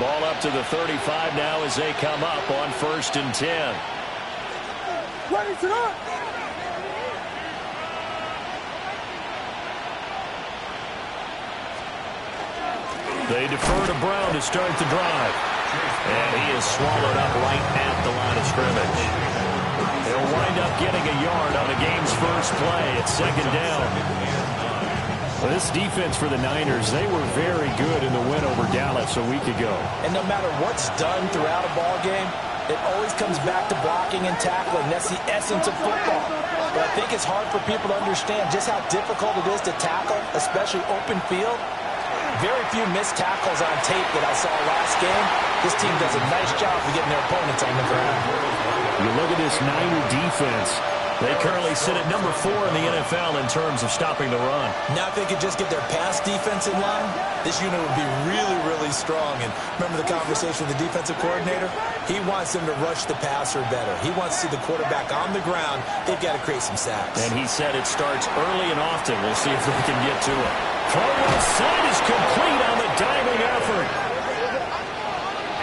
Ball up to the 35 now as they come up on 1st and 10. Ready to go. They defer to Brown to start the drive. And he is swallowed up right at the line of scrimmage. He'll wind up getting a yard on the game's first play. It's 2nd down. Well, this defense for the Niners, they were very good in the win over Dallas a week ago. And no matter what's done throughout a ball game, it always comes back to blocking and tackling. That's the essence of football. But I think it's hard for people to understand just how difficult it is to tackle, especially open field. Very few missed tackles on tape that I saw last game. This team does a nice job of getting their opponents on the ground. You look at this Niner defense. They currently sit at number 4 in the NFL in terms of stopping the run. Now if they could just get their pass defense in line, this unit would be really, really strong. And remember the conversation with the defensive coordinator? He wants them to rush the passer better. He wants to see the quarterback on the ground. They've got to create some sacks. And he said it starts early and often. We'll see if they can get to it. Throw left side is complete on the diving effort.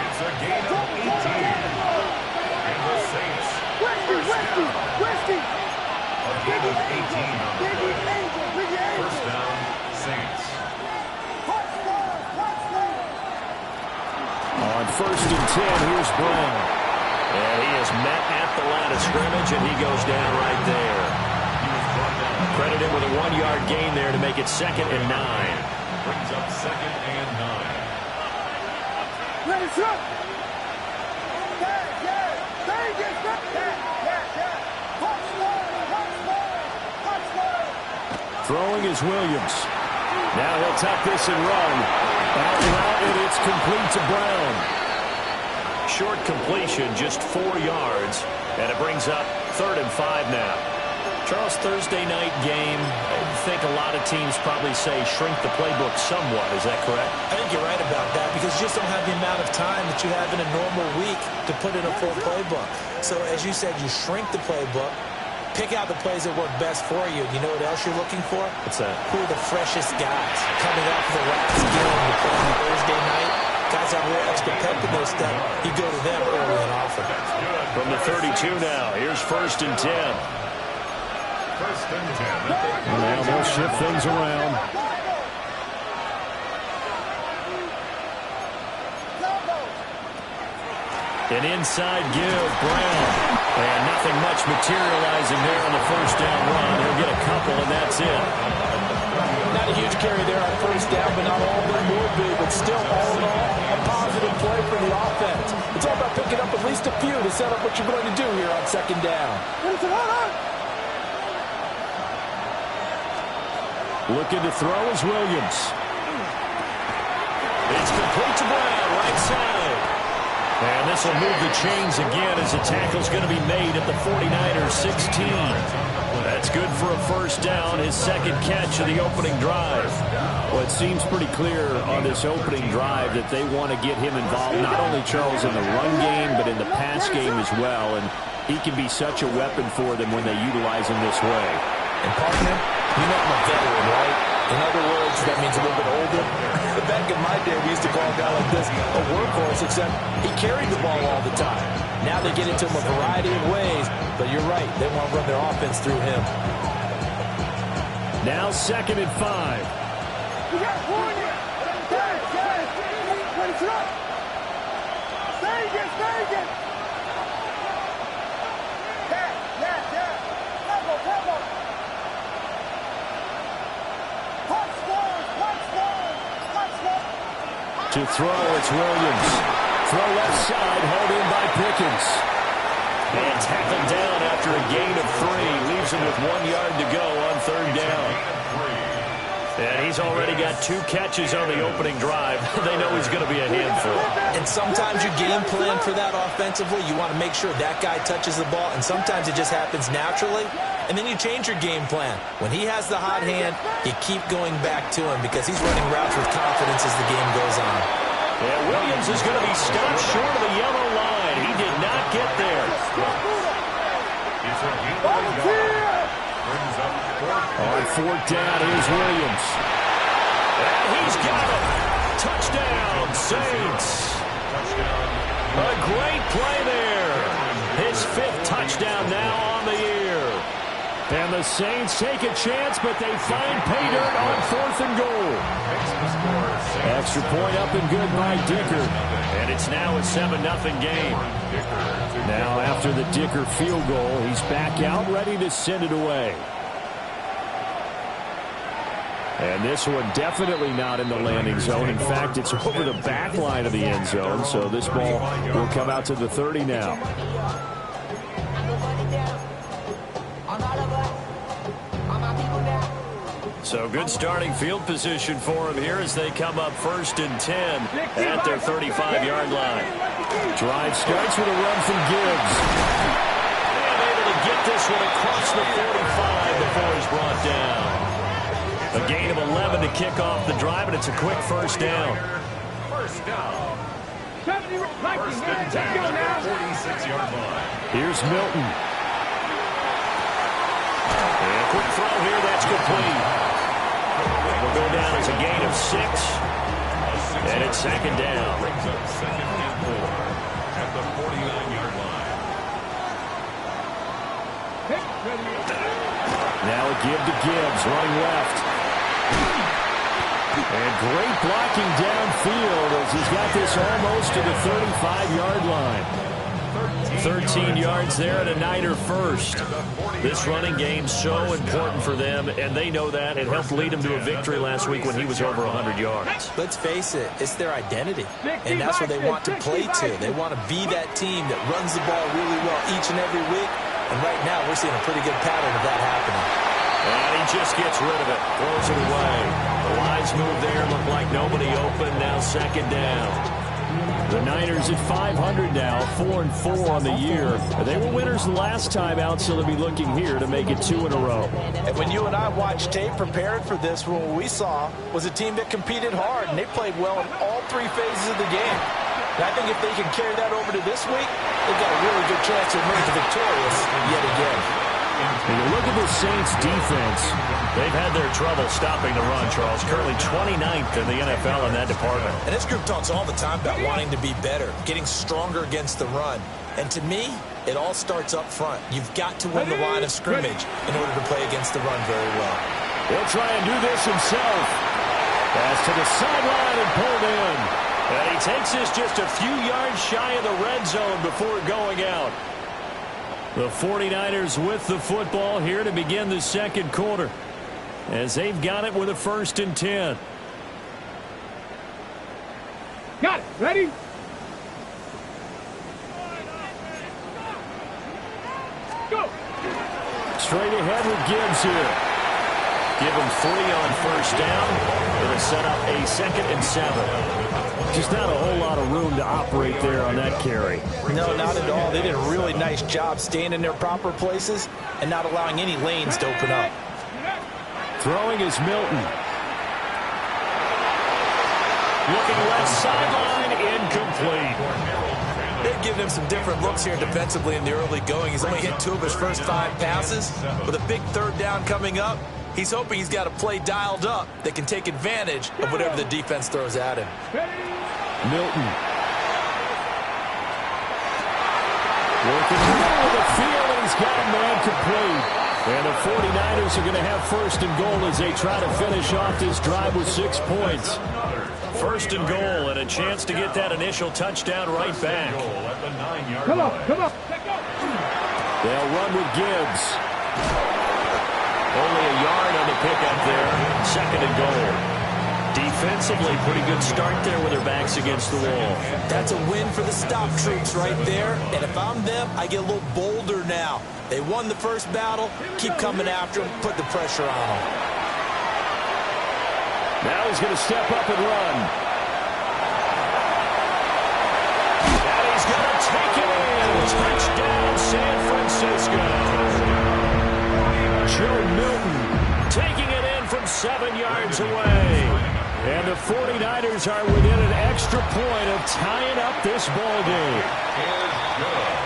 It's a gain of 18. And the Saints. Westy. A gain of 18 on the play. 1st down, Saints. On 1st and 10, here's Brown. And he is met at the line of scrimmage, and he goes down right there. Credit him with a 1-yard gain there to make it 2nd and 9. Brings up 2nd and 9. Ready to go. Throwing is Williams. Now he'll tuck this and run. Out route, and it's complete to Brown. Short completion, just 4 yards, and it brings up 3rd and 5 now. Charles, Thursday night game, I think a lot of teams probably say shrink the playbook somewhat. Is that correct? I think you're right about that because you just don't have the amount of time that you have in a normal week to put in a full playbook. So as you said, you shrink the playbook, pick out the plays that work best for you. You know what else you're looking for? What's that? Who are the freshest guys coming off the last game to play on Thursday night? Guys have a little extra pep in their step. You go to them early and often. From the 32 now, here's 1st and 10. 1st and 10. Now they'll shift things around. An inside give, Brown. And nothing much materializing there on the 1st down run. He'll get a couple, and that's it. Not a huge carry there on 1st down, but not all of them would be. But still, all in all, a positive play for the offense. It's all about picking up at least a few to set up what you're going to do here on 2nd down. Looking to throw is Williams. It's complete to Brown, right side. And this will move the chains again as the tackle's going to be made at the 49ers 16. That's good for a 1st down, his 2nd catch of the opening drive. Well, it seems pretty clear on this opening drive that they want to get him involved, not only, Charles, in the run game, but in the pass game as well. And he can be such a weapon for them when they utilize him this way. And partner, you know I'm a veteran, right? In other words, that means a little bit older. Back in my day, we used to call a guy like this a workhorse, except he carried the ball all the time. Now they get into him a variety of ways, but you're right. They want to run their offense through him. Now 2nd and 5. We got one here. Ready to go. Stay again. To throw, it's Williams. Throw left side, held in by Pickens. And tackled down after a gain of 3. Leaves him with 1 yard to go on 3rd down. And he's already got 2 catches on the opening drive. They know he's going to be a handful. And sometimes you game plan for that offensively. You want to make sure that guy touches the ball. And sometimes it just happens naturally. And then you change your game plan. When he has the hot hand, you keep going back to him because he's running routes with confidence as the game goes on. Yeah, Williams is going to be stopped short of the yellow line. He did not get there. It's a gain of 1 yard. Brings up 4th. On 4th down, here's Williams. And he's got it. Touchdown, Saints. A great play there. His 5th touchdown now on the year. And the Saints take a chance, but they find pay dirt on 4th and goal. Extra point up and good by Dicker. And it's now a 7-0 game. Now after the Dicker field goal, he's back out ready to send it away. And this one definitely not in the landing zone. In fact, it's over the back line of the end zone, so this ball will come out to the 30 now. So good starting field position for him here as they come up 1st and 10 at their 35-yard line. Drive starts with a run from Gibbs. And able to get this one across the 45 before he's brought down. A gain of 11 to kick off the drive, and it's a quick first down. First down. First and 10 at the 46-yard line. Here's Milton. And a quick throw here, that's complete. Will go down as a gain of 6. And it's 2nd down. Brings up 2nd and 4 at the 49-yard line. Now a give to Gibbs, running left. And great blocking downfield as he's got this almost to the 35-yard line. 13 yards there and a Niner first. This running game so important for them, and they know that. It helped lead them to a victory last week when he was over 100 yards. Let's face it, it's their identity, and that's what they want to play to. They want to be that team that runs the ball really well each and every week, and right now we're seeing a pretty good pattern of that happening. And he just gets rid of it, throws it away. The lines move there, look like nobody open, now 2nd down. The Niners at 500 now, 4-4 on the year. They were winners the last time out, so they'll be looking here to make it 2 in a row. And when you and I watched tape preparing for this, what we saw was a team that competed hard, and they played well in all 3 phases of the game. And I think if they can carry that over to this week, they've got a really good chance to emerge victorious yet again. When you look at the Saints' defense, they've had their trouble stopping the run, Charles. Currently 29th in the NFL in that department. And this group talks all the time about wanting to be better, getting stronger against the run. And to me, it all starts up front. You've got to win the line of scrimmage in order to play against the run very well. He'll try and do this himself. Pass to the sideline and pulled in. And he takes this just a few yards shy of the red zone before going out. The 49ers with the football here to begin the 2nd quarter as they've got it with a 1st and 10. Got it. Ready? Go. Straight ahead with Gibbs here. Give him 3 on 1st down. It'll set up a 2nd and 7. Just not a whole lot of room to operate there on that carry. No, not at all. They did a really nice job staying in their proper places and not allowing any lanes to open up. Throwing is Milton. Looking left sideline, incomplete. They've given him some different looks here defensively in the early going. He's only hit 2 of his first 5 passes. With a big 3rd down coming up, he's hoping he's got a play dialed up that can take advantage of whatever the defense throws at him. Milton. Working the middle of the field, and he's got a man complete. And the 49ers are going to have 1st and goal as they try to finish off this drive with 6 points. 1st and goal, and a chance to get that initial touchdown right back. Come on, come on. They'll run with Gibbs. Only a yard on the pickup there. 2nd and goal. Defensively, pretty good start there with their backs against the wall. That's a win for the stop troops right there. And if I'm them, I get a little bolder now. They won the first battle. Keep coming after them. Put the pressure on them. Now he's going to step up and run. And he's going to take it in. Touchdown, San Francisco. Joe Milton taking it in from 7 yards away. And the 49ers are within an extra point of tying up this ball game.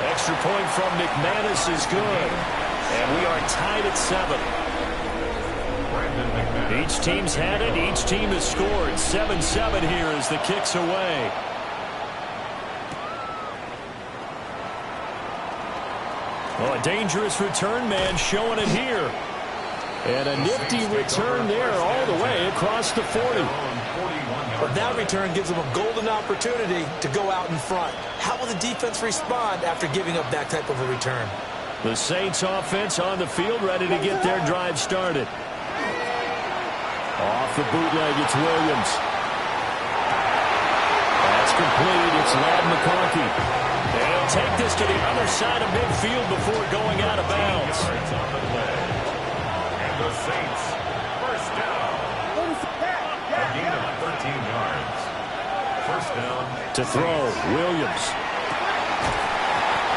Extra point from McManus is good. And we are tied at 7. Each team's had it. Each team has scored. 7-7 here as the kick's away. Oh, a dangerous return man showing it here. And a nifty return there all the way across the 40. But that return gives them a golden opportunity to go out in front. How will the defense respond after giving up that type of a return? The Saints offense on the field, ready to get their drive started. Off the bootleg, it's Williams. That's complete. It's Ladd McConkey. And he'll take this to the other side of midfield before going out of bounds. And the Saints, first down. A gain of 13 yards. First down. To throw, Williams.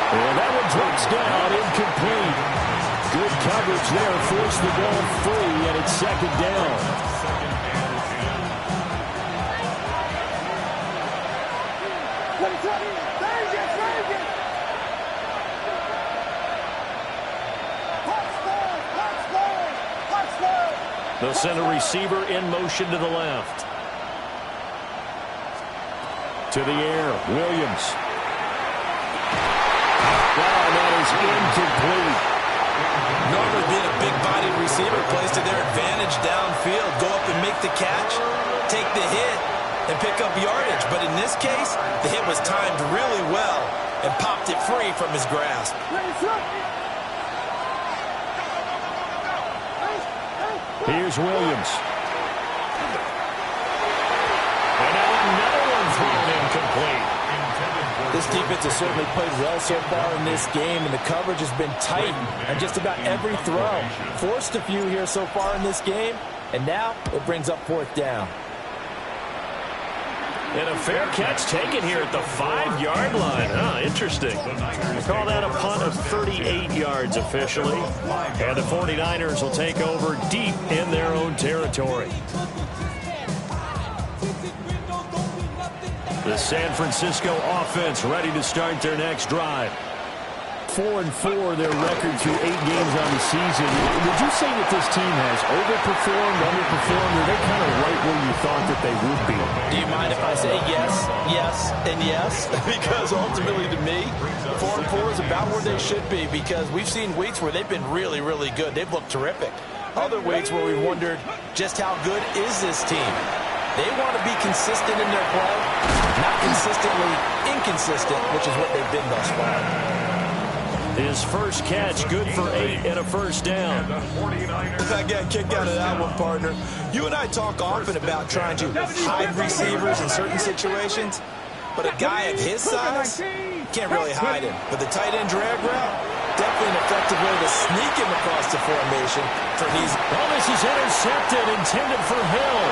And that one drops down, incomplete. Good coverage there, forced the ball free, and it's second down. They'll send a receiver in motion to the left. To the air, Williams. Wow, that is incomplete. Normally being a big-bodied receiver plays to their advantage downfield. Go up and make the catch, take the hit, and pick up yardage. But in this case, the hit was timed really well and popped it free from his grasp. Here's Williams. And now another one thrown incomplete. This defense has certainly played well so far in this game, and the coverage has been tight on just about every throw. Forced a few here so far in this game, and now it brings up fourth down. And a fair catch taken here at the 5-yard line. Huh, interesting. I call that a punt of 38 yards officially. And the 49ers will take over deep in their own territory. The San Francisco offense ready to start their next drive. 4-4 their record through 8 games on the season. Would you say that this team has overperformed, underperformed, or are they kind of right where you thought that they would be? Do you mind if I say yes, yes, and yes? Because ultimately to me, 4-4 is about where they should be, because we've seen weeks where they've been really, really good. They've looked terrific. Other weeks where we've wondered just how good is this team? They want to be consistent in their play, not consistently inconsistent, which is what they've been thus far. His first catch, good for 8 and a first down. I got a kick out of that one, partner. You and I talk often about trying to hide receivers in certain situations, but a guy of his size can't really hide him. But the tight end drag route, definitely an effective way to sneak him across the formation for these. Oh, this is intercepted, intended for Hill.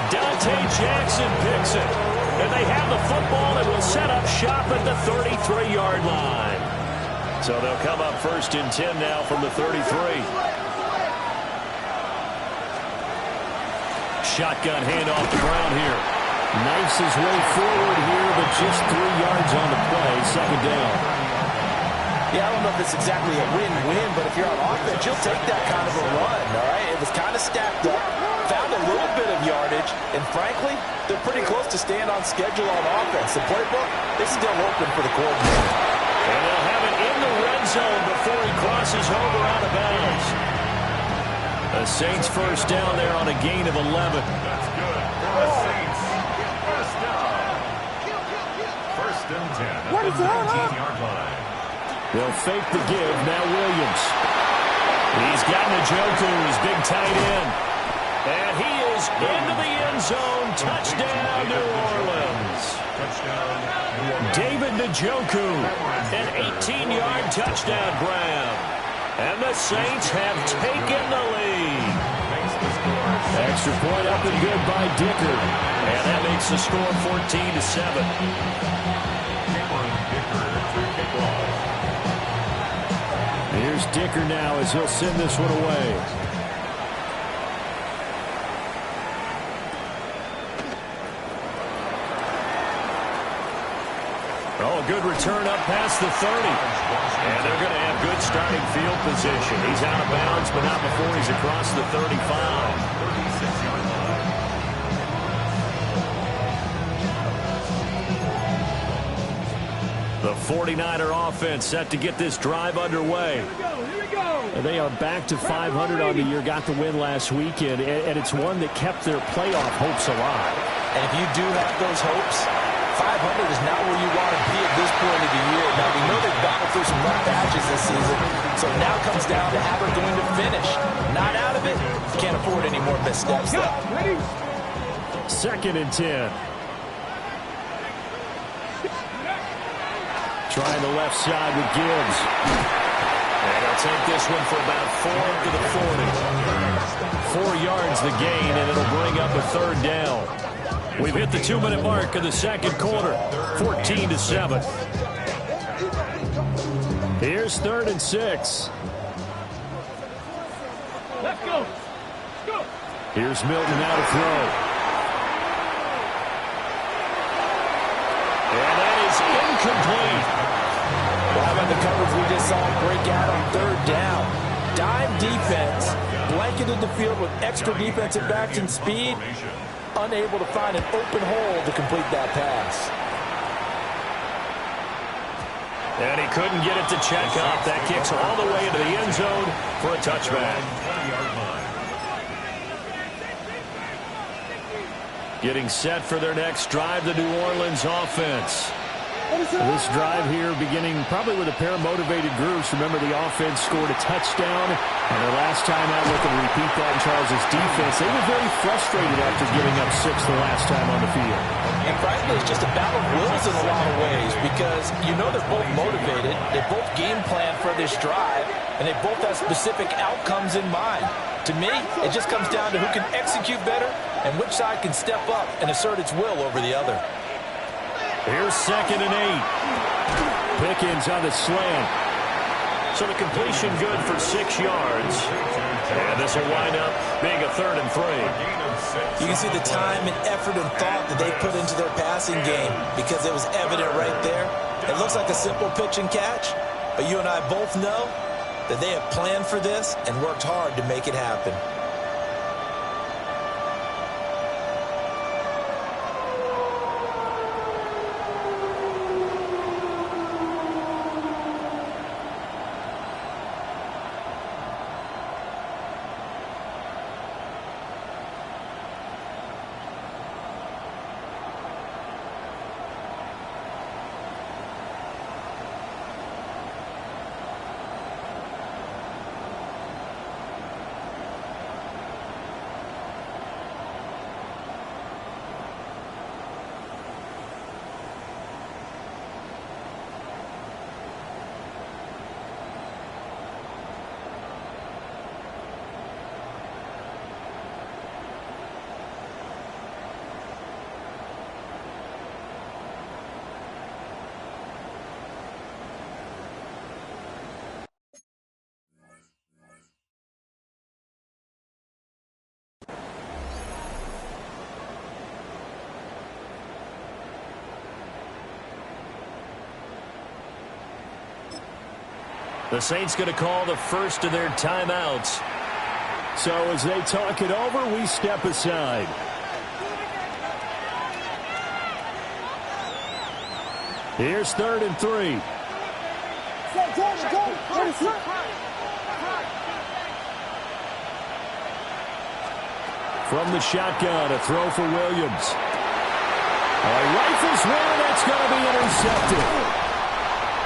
Dante Jackson picks it. And they have the football and will set up shop at the 33-yard line. So they'll come up first and 10 now from the 33. Shotgun handoff to Brown here. Knifes his way forward here, but just 3 yards on the play. Second down. Yeah, I don't know if it's exactly a win-win, but if you're on offense, you'll take that kind of a run, all right? It was kind of stacked up, found a little bit of yardage, and frankly, they're pretty close to staying on schedule on offense. The playbook is still open for the coordinator. And they'll have it in the red zone before he crosses over out of bounds. The Saints first down there on a gain of 11. That's good for the Saints. First down. First and 10 at the 19-yard line. They'll fake the give. Now Williams. He's got Njoku, his big tight end. And he is into the end zone. Touchdown, New Orleans. David Njoku, an 18-yard touchdown grab. And the Saints have taken the lead. Extra point up and good by Dicker. And that makes the score 14-7. Here's Dicker now as he'll send this one away. Oh, good return up past the 30. And they're going to have good starting field position. He's out of bounds, but not before he's across the 35. The 49er offense set to get this drive underway. They are back to 500 on the year, got the win last weekend, and it's one that kept their playoff hopes alive. And if you do have those hopes, 500 is not where you want to be at this point of the year. Now, we know they've battled through some rough patches this season, so it now comes down to how they're going to finish. Not out of it, can't afford any more missteps, though. 2nd and 10. Trying the left side with Gibbs. And he'll take this one for about 4 to the 40. 4 yards the gain, and it'll bring up a 3rd down. We've hit the 2-minute mark of the 2nd quarter, 14-7. Here's 3rd and 6. Let's go. Go. Here's Milton now to throw. And that is incomplete. Well, how about the coverage we just saw break out on 3rd down? Dime defense, blanketed the field with extra defensive backs and speed, unable to find an open hole to complete that pass. And he couldn't get it to check up. That kicks all the way into the end zone for a touchback. Getting set for their next drive, the New Orleans offense. This drive here beginning probably with a pair of motivated groups. Remember, the offense scored a touchdown, and their last time out with them, repeat that in Charles' defense. They were very frustrated after giving up 6 the last time on the field. And frankly, it's just a battle of wills in a lot of ways because you know they're both motivated, they both game plan for this drive, and they both have specific outcomes in mind. To me, it just comes down to who can execute better and which side can step up and assert its will over the other. Here's 2nd and 8. Pickens on the slant. So the completion good for 6 yards. And this will wind up being a 3rd and 3. You can see the time and effort and thought that they put into their passing game because it was evident right there. It looks like a simple pitch and catch, but you and I both know that they have planned for this and worked hard to make it happen. The Saints going to call the first of their timeouts. So as they talk it over, we step aside. Here's 3rd and 3. From the shotgun, a throw for Williams. Rifles one, that's going to be intercepted.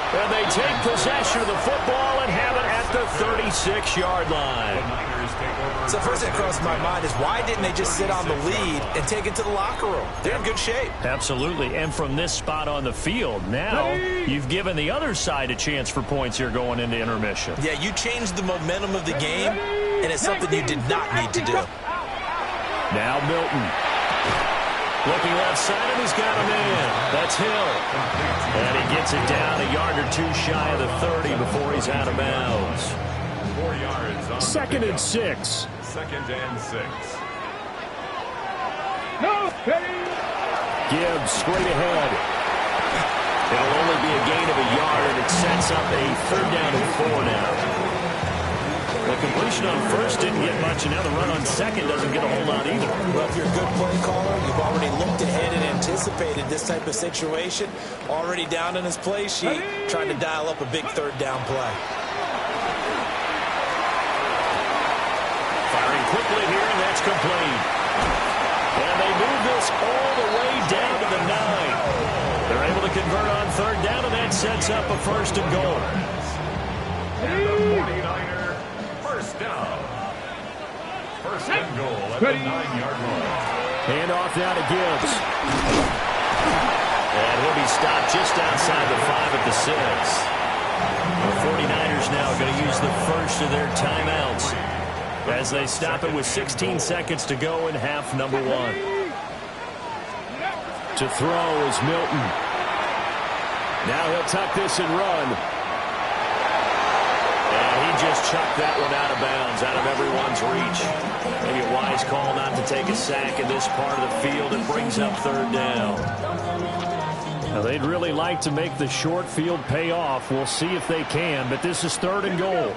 And they take possession of the football and have it at the 36-yard line. So first thing that crossed my mind is why didn't they just sit on the lead and take it to the locker room? They're in good shape. Absolutely. And from this spot on the field, now you've given the other side a chance for points here going into intermission. Yeah, you changed the momentum of the game, and it's something you did not need to do. Now Milton. Looking left side, and he's got a man. That's Hill. And he gets it down a yard or 2 shy of the 30 before he's out of bounds. 4 yards on 2nd and 6. 2nd and 6. No, Gibbs straight ahead. It'll only be a gain of a yard, and it sets up a 3rd down and 4 now. The completion on first didn't get much, and now the run on second doesn't get a whole lot either. Well, if you're a good play caller, you've already looked ahead and anticipated this type of situation. Already down in his play sheet, trying to dial up a big third down play. Firing quickly here, and that's complete. And they move this all the way down to the 9. They're able to convert on third down, and that sets up a first and goal. And the 49er, first down. First and goal at the 9-yard line. Hand off now to Gibbs. And he'll be stopped just outside the 5 at the 6. The 49ers now going to use the first of their timeouts as they stop it with 16 seconds to go in half number 1. To throw is Milton. Now he'll tuck this and run. And he just chucked that one out of bounds, out of everyone's reach. Maybe a wise call not to take a sack in this part of the field. It brings up third down. Now they'd really like to make the short field pay off. We'll see if they can, but this is third and goal.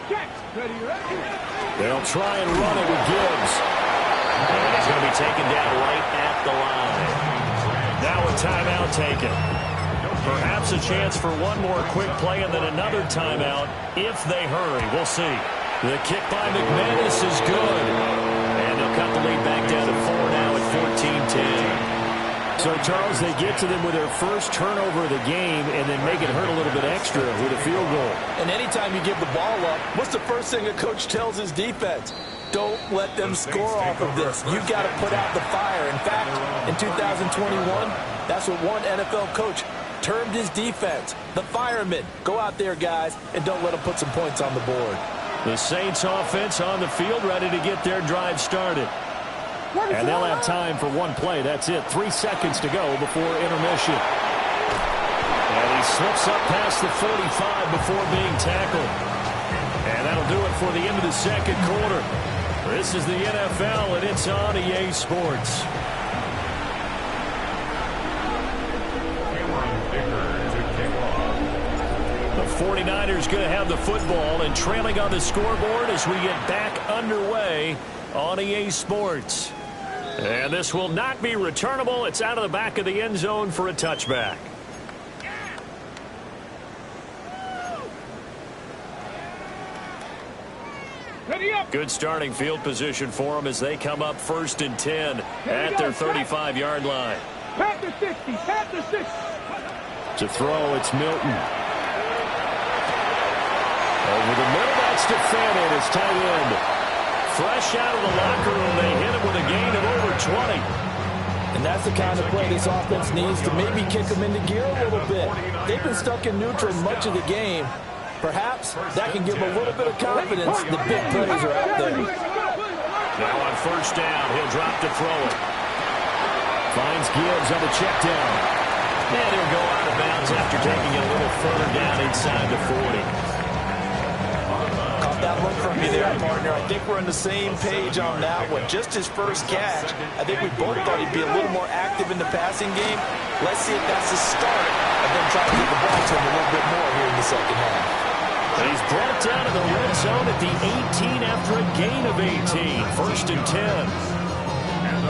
They'll try and run it with Gibbs. And he's going to be taken down right at the line. Now a timeout taken. Perhaps a chance for one more quick play and then another timeout if they hurry. We'll see. The kick by McManus is good. And they'll cut the lead back down to 4 now at 14-10. So, Charles, they get to them with their first turnover of the game and then make it hurt a little bit extra with a field goal. And anytime you give the ball up, what's the first thing a coach tells his defense? Don't let them score off of this. You've got to put out the fire. In fact, in 2021, that's what one NFL coach termed his defense, the firemen. Go out there, guys, and don't let them put some points on the board. The Saints offense on the field, ready to get their drive started. And they'll have time for one play. That's it. 3 seconds to go before intermission. And he slips up past the 45 before being tackled. And that'll do it for the end of the second quarter. This is the NFL, and it's on EA Sports. The 49ers going to have the football and trailing on the scoreboard as we get back underway on EA Sports. And this will not be returnable. It's out of the back of the end zone for a touchback. Good starting field position for them as they come up 1st and 10 at their 35-yard line. Pat the 60, pat the 60. To throw, it's Milton. Over the middle, that's defended. It's tight end. Fresh out of the locker room, they hit him with a gain of over 20. And that's the kind of play this offense needs to maybe kick them into gear a little bit. They've been stuck in neutral much of the game. Perhaps that can give them a little bit of confidence. The big plays are out there. Now on 1st down, he'll drop to throw it. Finds Gibbs on the check down. And he'll go out of bounds after taking it a little further down inside the 40. That look from me there, partner. I think we're on the same page on that one. Just his first catch, I think we both thought he'd be a little more active in the passing game. Let's see if that's the start of them trying to get the ball to him a little bit more here in the second half. He's brought down to the red zone at the 18 after a gain of 18. 1st and 10.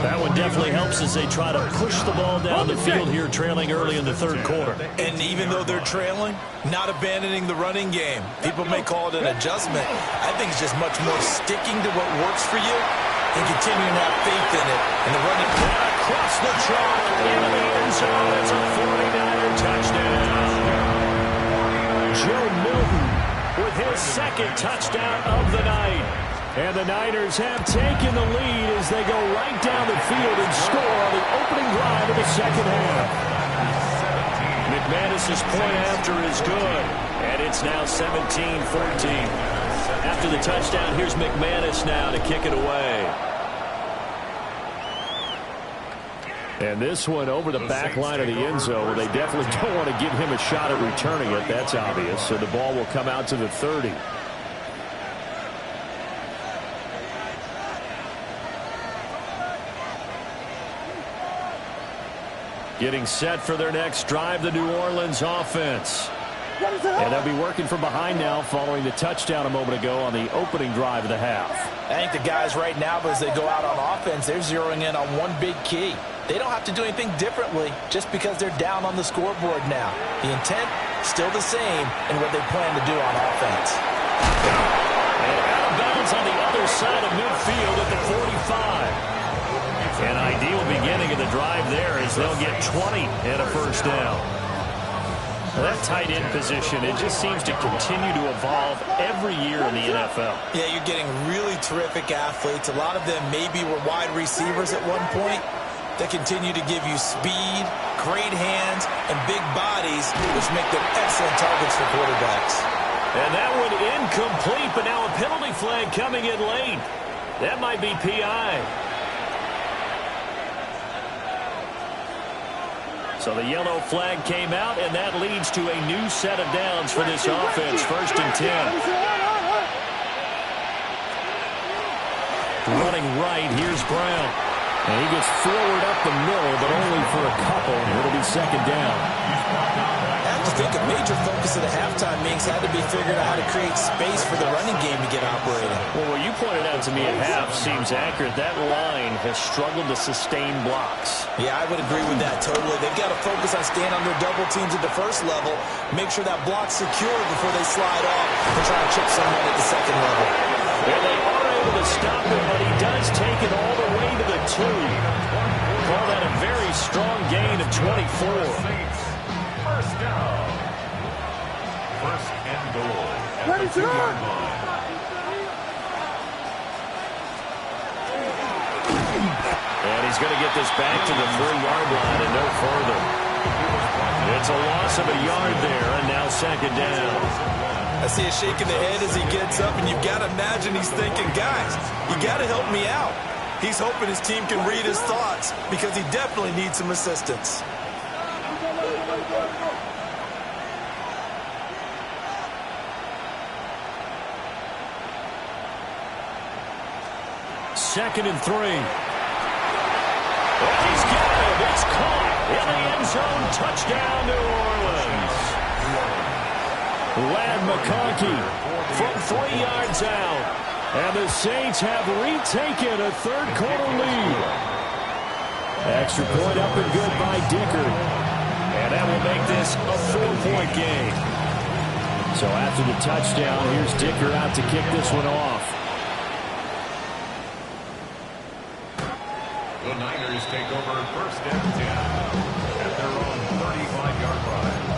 That one definitely helps as they try to push the ball down the field here, trailing early in the third quarter. And even though they're trailing, not abandoning the running game. People may call it an adjustment. I think it's just much more sticking to what works for you and continuing to have faith in it. And the running across the track into the end zone. It's a 49er touchdown. Joe Milton with his second touchdown of the night. And the Niners have taken the lead as they go right down the field and score on the opening drive of the second half. McManus's point after is good, and it's now 17-14. After the touchdown, here's McManus now to kick it away. And this one over the back line of the end zone. They definitely don't want to give him a shot at returning it. That's obvious. So the ball will come out to the 30. Getting set for their next drive, the New Orleans offense. And they'll be working from behind now following the touchdown a moment ago on the opening drive of the half. I think the guys right now, as they go out on offense, they're zeroing in on one big key. They don't have to do anything differently just because they're down on the scoreboard now. The intent, still the same in what they plan to do on offense. And out of bounds on the other side of midfield at the 45. An ideal beginning of the drive there as they'll get 20 and a first down. That tight end position, it just seems to continue to evolve every year in the NFL. Yeah, you're getting really terrific athletes. A lot of them maybe were wide receivers at one point. They continue to give you speed, great hands, and big bodies, which make them excellent targets for quarterbacks. And that one incomplete, but now a penalty flag coming in late. That might be PI. So the yellow flag came out, and that leads to a new set of downs for this offense. 1st and 10. Running right, here's Brown. And he gets forward up the middle, but only for a couple. It'll be 2nd down. I have to think a major focus of the halftime meetings had to be figuring out how to create space for the running game to get operating. Well, what you pointed out to me at half seems accurate. That line has struggled to sustain blocks. Yeah, I would agree with that totally. They've got to focus on staying under double teams at the first level, make sure that block's secure before they slide off and try to chip someone at the second level. Well, they are able to stop him, but he does take it all the way to the 2. Call that a very strong gain of 24. First down. 1st and goal at the 2-yard line. And he's going to get this back to the 3-yard line and no further. It's a loss of a yard there, and now 2nd down. I see a shake in the head as he gets up, and you've got to imagine he's thinking, guys, you got to help me out. He's hoping his team can read his thoughts because he definitely needs some assistance. Second and 3. Oh, he's got it. It's caught in the end zone. Touchdown, New Orleans. Lad McConkey from 3 yards out. And the Saints have retaken a 3rd-quarter lead. Extra point up and good by Dicker. And that will make this a 4-point game. So after the touchdown, here's Dicker out to kick this one off. The Niners take over 1st and 10 at their own 35-yard line.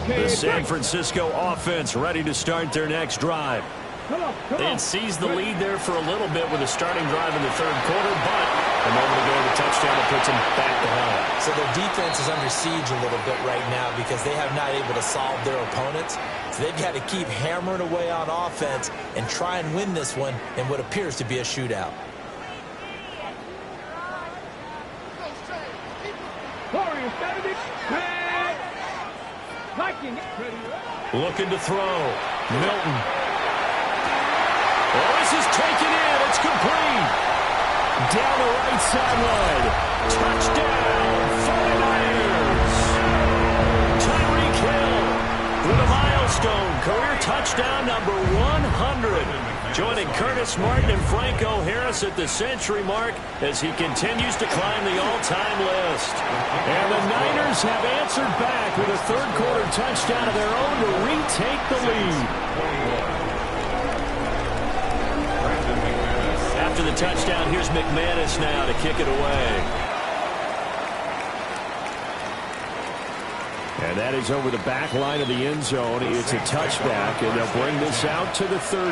The San Francisco offense ready to start their next drive. They had seized the lead there for a little bit with a starting drive in the 3rd quarter, but a moment ago the touchdown that puts them back behind. So their defense is under siege a little bit right now because they have not able to solve their opponents. So they've got to keep hammering away on offense and try and win this one in what appears to be a shootout. Looking to throw. Milton. Oh, this is taken in. It's complete. Down the right sideline. Touchdown, 49ers. Tyreek Hill with a milestone. Career touchdown number 100. Joining Curtis Martin and Franco Harris at the century mark as he continues to climb the all-time list. And the Niners have answered back with a 3rd-quarter touchdown of their own to retake the lead. After the touchdown, here's McManus now to kick it away. And that is over the back line of the end zone. It's a touchback, and they'll bring this out to the 30.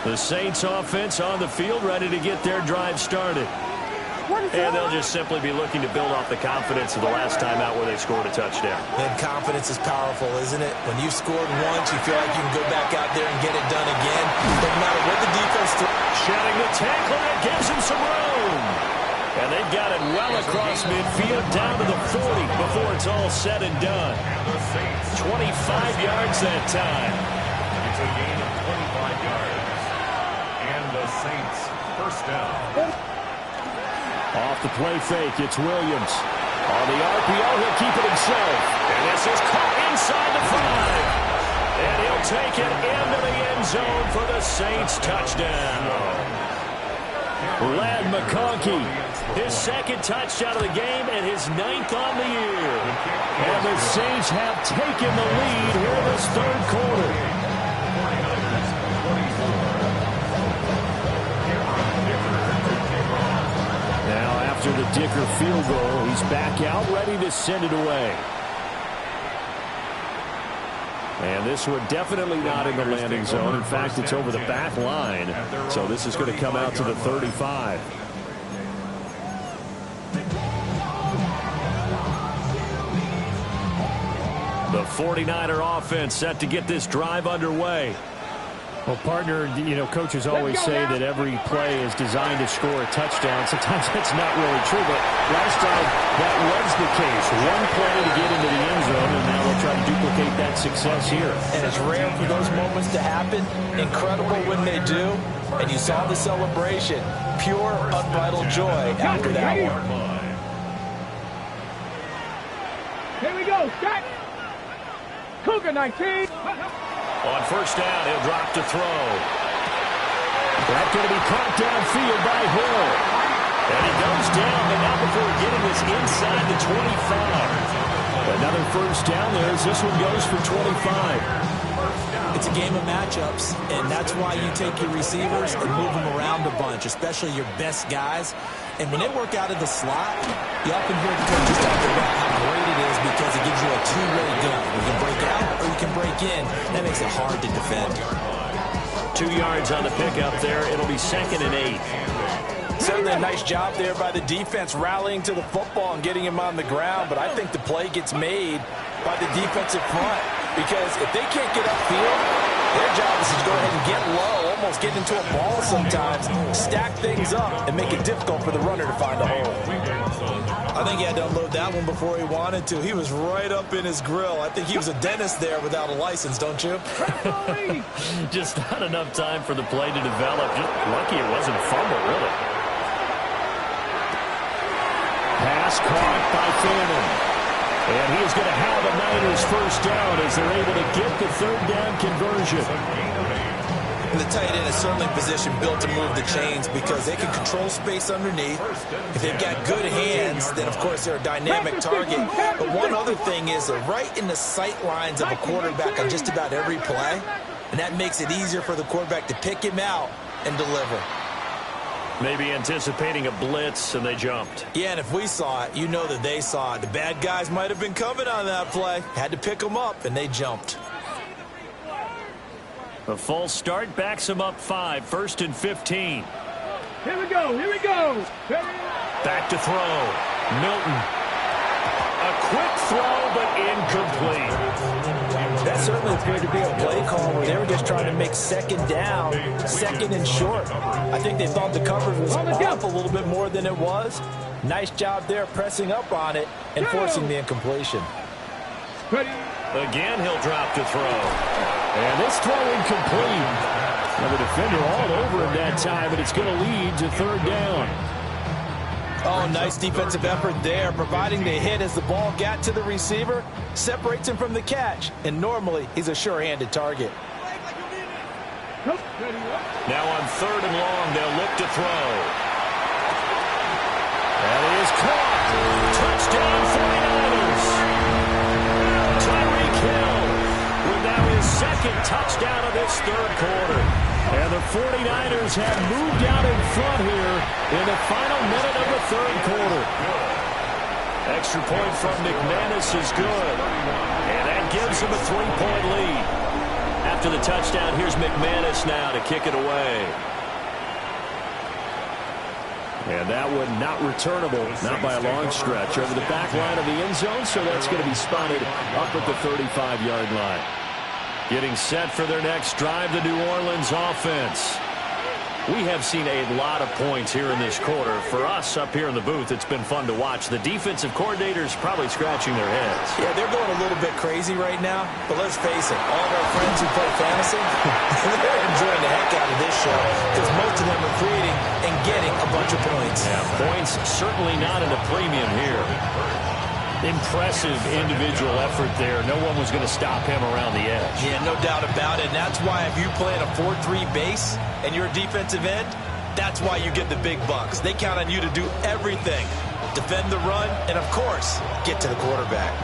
The Saints offense on the field ready to get their drive started. And they'll just simply be looking to build off the confidence of the last time out where they scored a touchdown. And confidence is powerful, isn't it? When you've scored once, you feel like you can go back out there and get it done again. No matter what the defense throws. Shedding the tackle, that gives him some room. And they've got it well across midfield down to the 40 before it's all said and done. 25 yards that time. It's a gain of 25 yards. And the Saints. First down. Off the play fake, it's Williams. On the RPO, he'll keep it himself. And this is caught inside the 5. And he'll take it into the end zone for the Saints touchdown. Lad McConkey, his second touchdown of the game and his 9th on the year. And the Saints have taken the lead here in this third quarter. Now after the Dicker field goal, he's back out ready to send it away. And this one definitely not in the landing zone. In fact, it's over the back line. So this is going to come out to the 35. The 49er offense set to get this drive underway. Well, partner, you know, coaches always say that every play is designed to score a touchdown. Sometimes that's not really true, but last time that was the case. One play to get into the end zone, and now they'll try to duplicate that success here. And it's rare for those moments to happen. Incredible when they do. And you saw the celebration. Pure, unbridled joy after that one. Here we go, Scott. Cougar 19. On first down, he'll drop to throw. That's going to be caught downfield by Hill. And he goes down, but not before getting this inside the 25. Another first down there as this one goes for 25. It's a game of matchups, and that's why you take your receivers and move them around a bunch, especially your best guys. And when they work out of the slot, you often hear the coaches talk about how great it is because it gives you a two-way gun. You can break out or you can break in. That makes it hard to defend. 2 yards on the pickup there. It'll be 2nd and 8. Certainly a nice job there by the defense rallying to the football and getting him on the ground. But I think the play gets made by the defensive front because if they can't get upfield, their job is to go ahead and get low, almost get into a ball sometimes, stack things up, and make it difficult for the runner to find a hole. I think he had to unload that one before he wanted to. He was right up in his grill. I think he was a dentist there without a license, don't you? Just not enough time for the play to develop. Just lucky it wasn't a fumble, really. Pass caught by Fannin. And he is going to have a Niners first down as they're able to get the third down conversion. And the tight end is certainly in position built to move the chains because they can control space underneath. If they've got good hands, then, of course, they're a dynamic target. But one other thing is they're right in the sight lines of a quarterback on just about every play. And that makes it easier for the quarterback to pick him out and deliver. Maybe anticipating a blitz, and they jumped. Yeah, and if we saw it, you know that they saw it. The bad guys might have been coming on that play. Had to pick them up, and they jumped. A false start backs them up 5, 1st and 15. Here we go, here we go. Back to throw. Milton. A quick throw, but incomplete. That certainly appeared to be a play call where they were just trying to make second down, second and short. I think they thought the coverage was off a little bit more than it was. Nice job there pressing up on it and forcing the incompletion. Again, he'll drop to throw. And this throw incomplete. Now the defender all over him that time, but it's going to lead to third down. Oh, nice defensive effort there, providing the hit as the ball got to the receiver, separates him from the catch, and normally he's a sure-handed target. Now on 3rd and long, they'll look to throw. That is caught. Touchdown 49ers. Tyreek Hill with now his 2nd touchdown of this third quarter. And the 49ers have moved out in front here in the final minute of the third quarter. Extra point from McManus is good. And that gives them a 3-point lead. After the touchdown, here's McManus now to kick it away. And that one not returnable, not by a long stretch, over the back line of the end zone, so that's going to be spotted up at the 35-yard line. Getting set for their next drive, the New Orleans offense. We have seen a lot of points here in this quarter. For us up here in the booth, it's been fun to watch. The defensive coordinators probably scratching their heads. Yeah, they're going a little bit crazy right now. But let's face it, all of our friends who play fantasy, they're enjoying the heck out of this show because most of them are creating and getting a bunch of points. Yeah, points certainly not at a premium here. Impressive individual effort there. No one was going to stop him around the edge. Yeah, no doubt about it. And that's why if you play in a 4-3 base and you're a defensive end, that's why you get the big bucks. They count on you to do everything. Defend the run and, of course, get to the quarterback.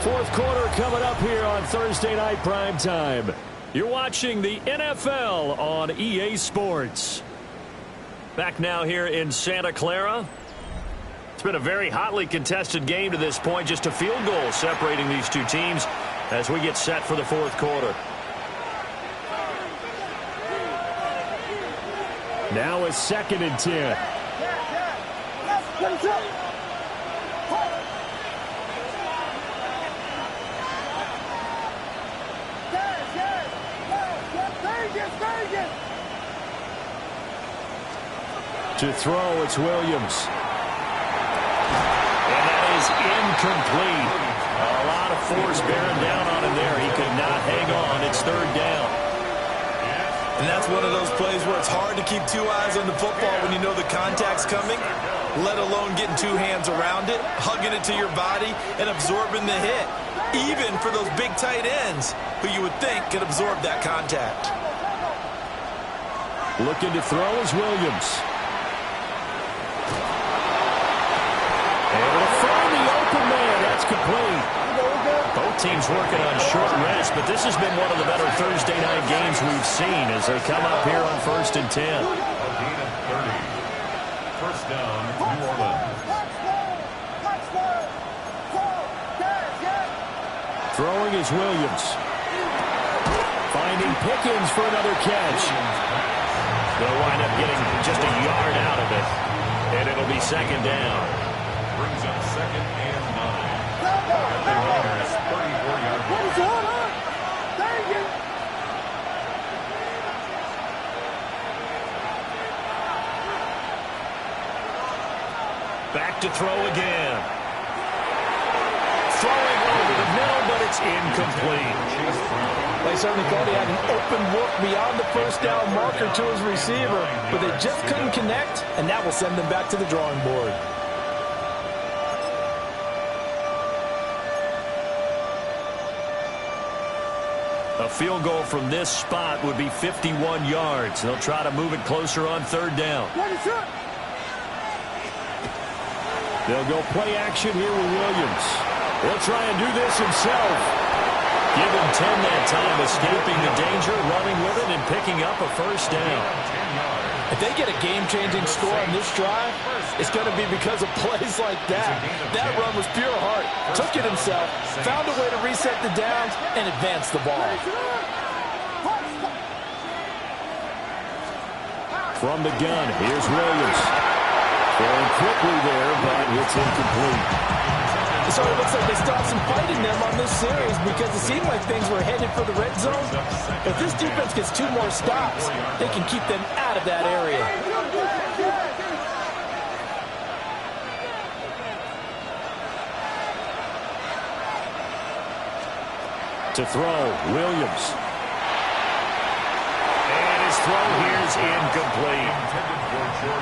Fourth quarter coming up here on Thursday Night Primetime. You're watching the NFL on EA Sports. Back now here in Santa Clara. It's been a very hotly contested game to this point. Just a field goal separating these two teams as we get set for the fourth quarter. Now it's 2nd and 10. To throw, it's Williams. And that is incomplete. A lot of force bearing down on him there. He could not hang on. It's 3rd down. And that's one of those plays where it's hard to keep 2 eyes on the football when you know the contact's coming, let alone getting 2 hands around it, hugging it to your body, and absorbing the hit, even for those big tight ends who you would think could absorb that contact. Looking to throw is Williams. Able to find the open man. That's complete. Both teams working on short rest, but this has been one of the better Thursday night games we've seen as they come up here on 1st and 10. First down, New Orleans. Throwing is Williams. Finding Pickens for another catch. They'll wind up getting just a yard out of it, and it'll be 2nd down. Brings up 2nd and 9. The Raiders, 34-yard line. Back to throw again. Throwing over the middle, but it's incomplete. They certainly thought he had an open look beyond the first down marker to his receiver, but they just couldn't connect, and that will send them back to the drawing board. A field goal from this spot would be 51 yards. They'll try to move it closer on 3rd down. They'll go play action here with Williams. He'll try and do this himself. Give him 10 that time, escaping the danger, running with it, and picking up a 1st down. If they get a game-changing score on this drive, it's going to be because of plays like that. That run was pure heart. Took it himself, found a way to reset the downs, and advance the ball. From the gun, here's Williams. Throwing quickly there, but it's incomplete. So it looks like they still have some fight in them on this series because it seemed like things were headed for the red zone. If this defense gets 2 more stops, they can keep them out of that area. To throw, Williams. And his throw here is incomplete.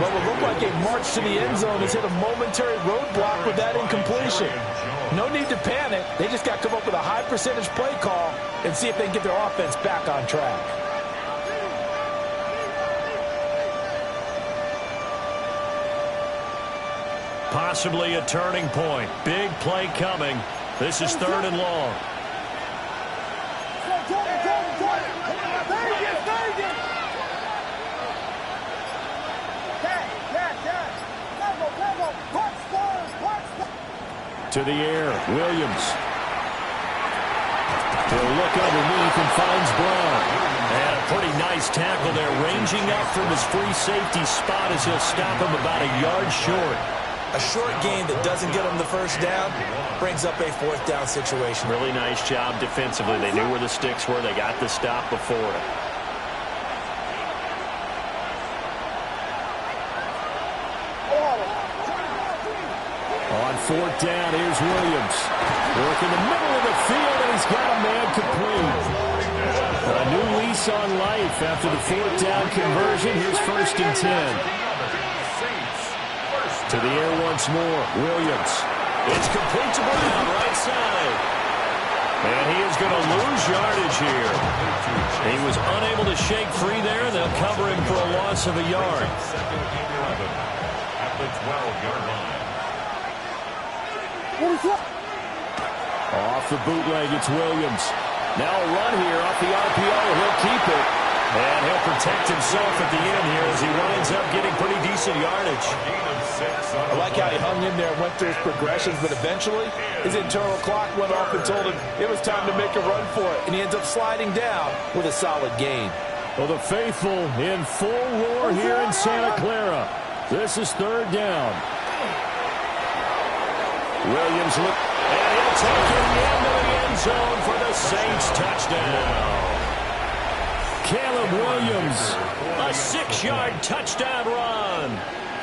What will look like a march to the end zone has hit a momentary roadblock with that incompletion. No need to panic. They just got to come up with a high percentage play call and see if they can get their offense back on track. Possibly a turning point. Big play coming. This is 3rd and long. To the air, Williams. He'll look underneath and finds Brown. And a pretty nice tackle there, ranging up from his free safety spot as he'll stop him about a yard short. A short gain that doesn't get him the 1st down brings up a 4th down situation. Really nice job defensively. They knew where the sticks were. They got the stop before it. fourth down. Here's Williams. Working the middle of the field, and he's got a man complete. A new lease on life after the fourth down conversion. Here's 1st and 10. To the air once more. Williams. It's complete to Brown, right side. And he is going to lose yardage here. He was unable to shake free there. They'll cover him for a loss of a yard. At the 12-yard line. Off the bootleg, it's Williams. Now a run here off the RPO. He'll keep it. And he'll protect himself at the end here as he winds up getting pretty decent yardage. I like how he hung in there and went through his progressions, but eventually his internal clock went off and told him it was time to make a run for it. And he ends up sliding down with a solid gain. Well, the faithful in full roar here in Santa Clara. This is 3rd down. Williams look, and he'll take it into the end zone for the Saints touchdown. Caleb Williams, A 6-yard touchdown run.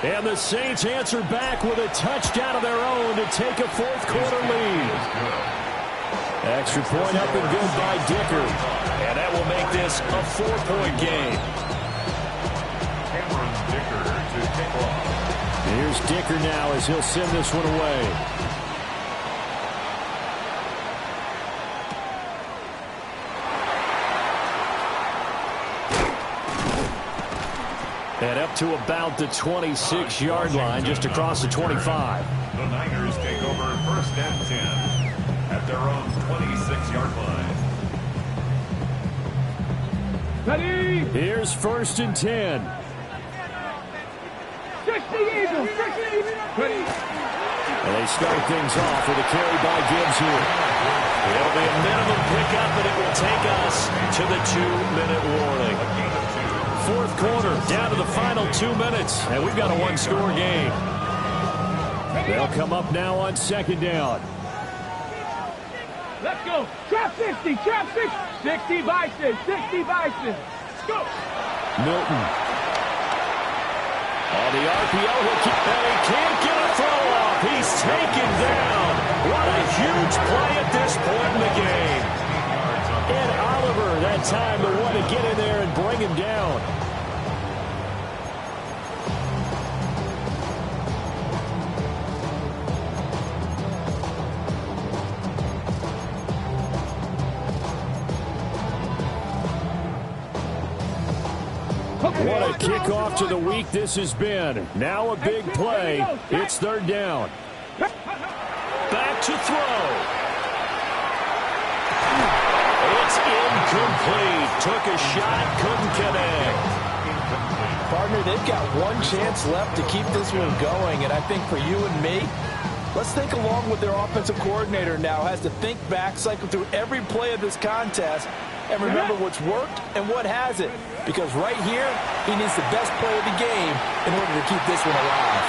and the Saints answer back with a touchdown of their own to take a fourth-quarter lead. Extra point up and good by Dicker. And that will make this a 4-point game. Dicker to kick off. Here's Dicker now as he'll send this one away. And up to about the 26-yard line, just across the 25. The Niners take over 1st and 10 at their own 26-yard line. Ready? Here's 1st and 10. 60 Eagles, 60 Eagles. Ready? And they start things off with a carry by Gibbs here. It'll be a minimum pickup, but it will take us to the 2-minute warning. 4th quarter, down to the final 2 minutes, and we've got a 1-score game. They'll come up now on 2nd down. Let's go. Trap 60, trap 60. 60 Bison, 60 Bison. Let's go. Milton. On the RPO, he'll keep, and he can't get a throw off. He's taken down. What a huge play at this point in the game. Ed Oliver, that time, the one to get in there and bring him down. What a kickoff to the week this has been. Now a big play. It's 3rd down. Back to throw. It's incomplete. Took a shot, couldn't connect. Partner, they've got one chance left to keep this one going, and I think for you and me, let's think along with their offensive coordinator now has to think back, cycle through every play of this contest, and remember what's worked and what hasn't. Because right here, he needs the best play of the game in order to keep this one alive.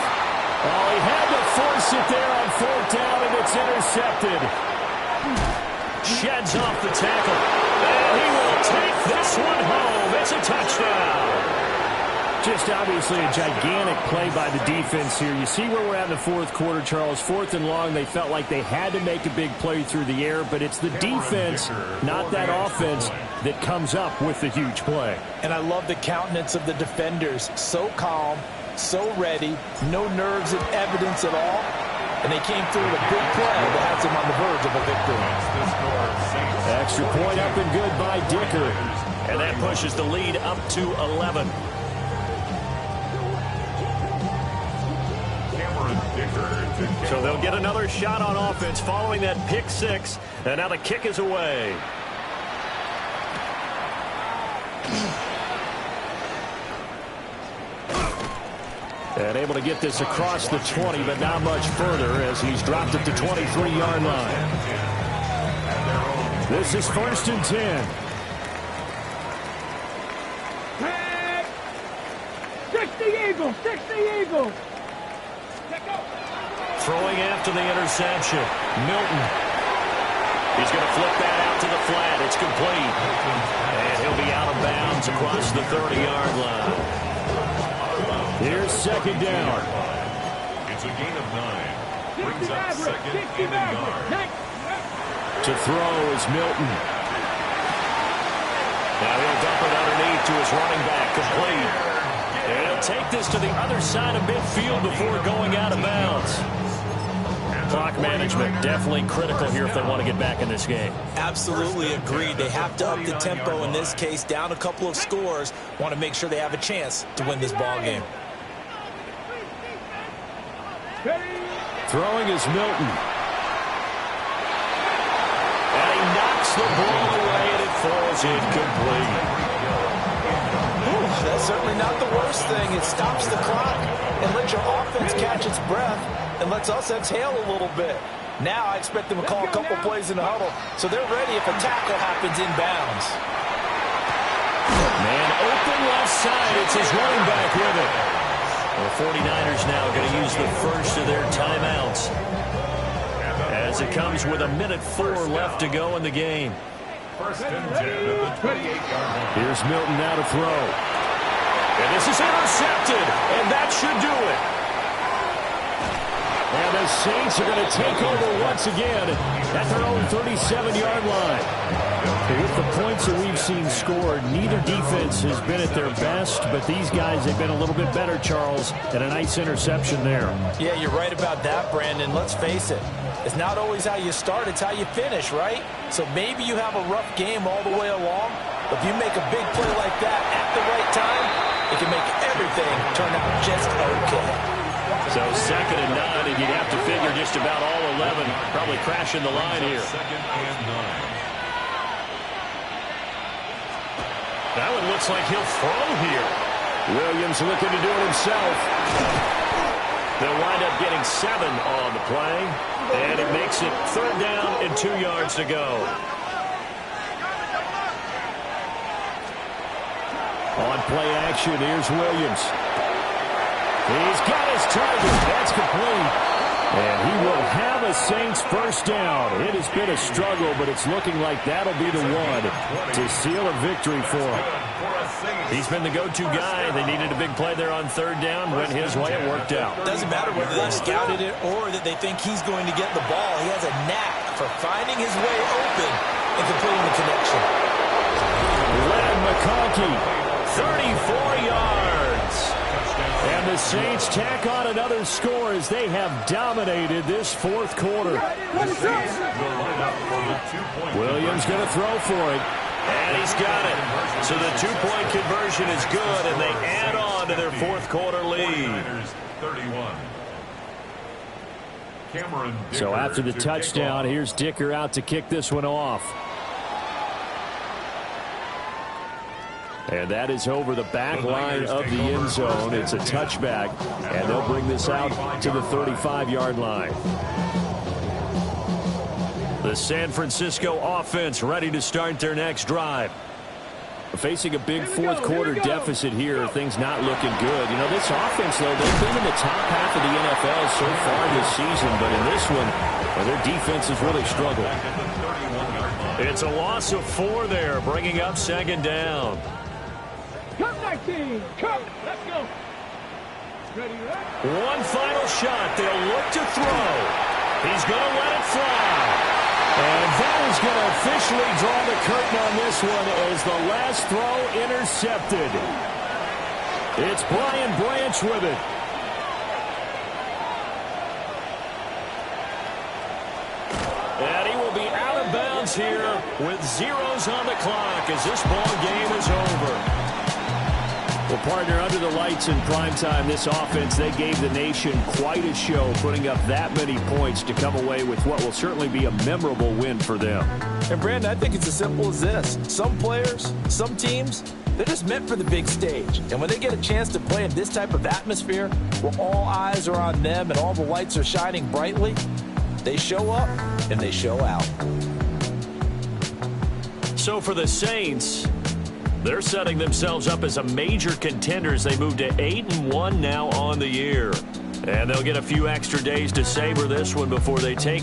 Oh, he had to force it there on 4th down, and it's intercepted. Sheds off the tackle. And he will take this one home. It's a touchdown. Just obviously a gigantic play by the defense here. You see where we're at in the 4th quarter, Charles. 4th and long, they felt like they had to make a big play through the air, but it's the defense, not that offense, that comes up with the huge play. And I love the countenance of the defenders. So calm, so ready, no nerves and evidence at all. And they came through with a big play that has them on the verge of a victory. Extra point up and good by Dicker. And that pushes the lead up to 11. So they'll get another shot on offense following that pick 6. And now the kick is away. And able to get this across the 20, but not much further as he's dropped it to 23-yard line. This is 1st and 10. 60 Eagles, 60 Eagles. Throwing after the interception. Milton. He's going to flip that out to the flat. It's complete. And he'll be out of bounds across the 30-yard line. Here's 2nd down. It's a gain of 9. Brings up second and a yard. To throw is Milton. Now he'll dump it underneath to his running back, complete. And he'll take this to the other side of midfield before going out of bounds. Clock management definitely critical here if they want to get back in this game. Absolutely agreed. They have to up the tempo in this case, down a couple of scores. Want to make sure they have a chance to win this ball game. Throwing is Milton. And he knocks the ball away and it falls incomplete. That's certainly not the worst thing. It stops the clock and lets your offense catch its breath and lets us exhale a little bit. Now I expect them to call a couple plays in the huddle so they're ready if a tackle happens inbounds. Man open left side. It's his running back with it. The 49ers now going to use the first of their timeouts as it comes with 1:04 left to go in the game. First and 10 at the 28-yard line. Here's Milton now to throw. And this is intercepted, and that should do it. And the Saints are going to take over once again at their own 37-yard line. With the points that we've seen scored, neither defense has been at their best, but these guys have been a little bit better, Charles, and a nice interception there. Yeah, you're right about that, Brandon. Let's face it. It's not always how you start, it's how you finish, right? So maybe you have a rough game all the way along, but if you make a big play like that at the right time, it can make everything turn out just okay. So 2nd and 9, and you'd have to figure just about all 11 probably crashing the line here. Second and 9. That one looks like he'll throw here. Williams looking to do it himself. They'll wind up getting 7 on the play, and it makes it 3rd down and 2 yards to go. On play action, here's Williams. He's got his target. That's complete. And he will have a Saints first down. It has been a struggle, but it's looking like that'll be the one to seal a victory for him. He's been the go-to guy. They needed a big play there on 3rd down. Went his way. It worked out. Doesn't matter whether they've scouted it or that they think he's going to get the ball. He has a knack for finding his way open and completing the connection. Len McConkey, 34 yards. And the Saints tack on another score as they have dominated this 4th quarter. Williams going to throw for it. And he's got it. So the 2-point conversion is good, and they add on to their 4th quarter lead. 31. So after the touchdown, here's Dicker out to kick this one off. And that is over the back line of the end zone. It's a touchback, and they'll bring this out to the 35-yard line. The San Francisco offense ready to start their next drive. Facing a big 4th quarter deficit here, things not looking good. You know, this offense, though, they've been in the top half of the NFL so far this season, but in this one, well, their defense has really struggled. It's a loss of 4 there, bringing up 2nd down. Come 19, come, let's go. Ready, right? One final shot. They'll look to throw. He's going to let it fly. And that is going to officially draw the curtain on this one as the last throw intercepted. It's Brian Branch with it. And he will be out of bounds here with zeros on the clock as this ball game is over. Well, partner, under the lights in primetime, this offense, they gave the nation quite a show, putting up that many points to come away with what will certainly be a memorable win for them. And, Brandon, I think it's as simple as this. Some players, some teams, they're just meant for the big stage. And when they get a chance to play in this type of atmosphere, where all eyes are on them and all the lights are shining brightly, they show up and they show out. So for the Saints, they're setting themselves up as a major contender as they move to 8-1 now on the year. And they'll get a few extra days to savor this one before they take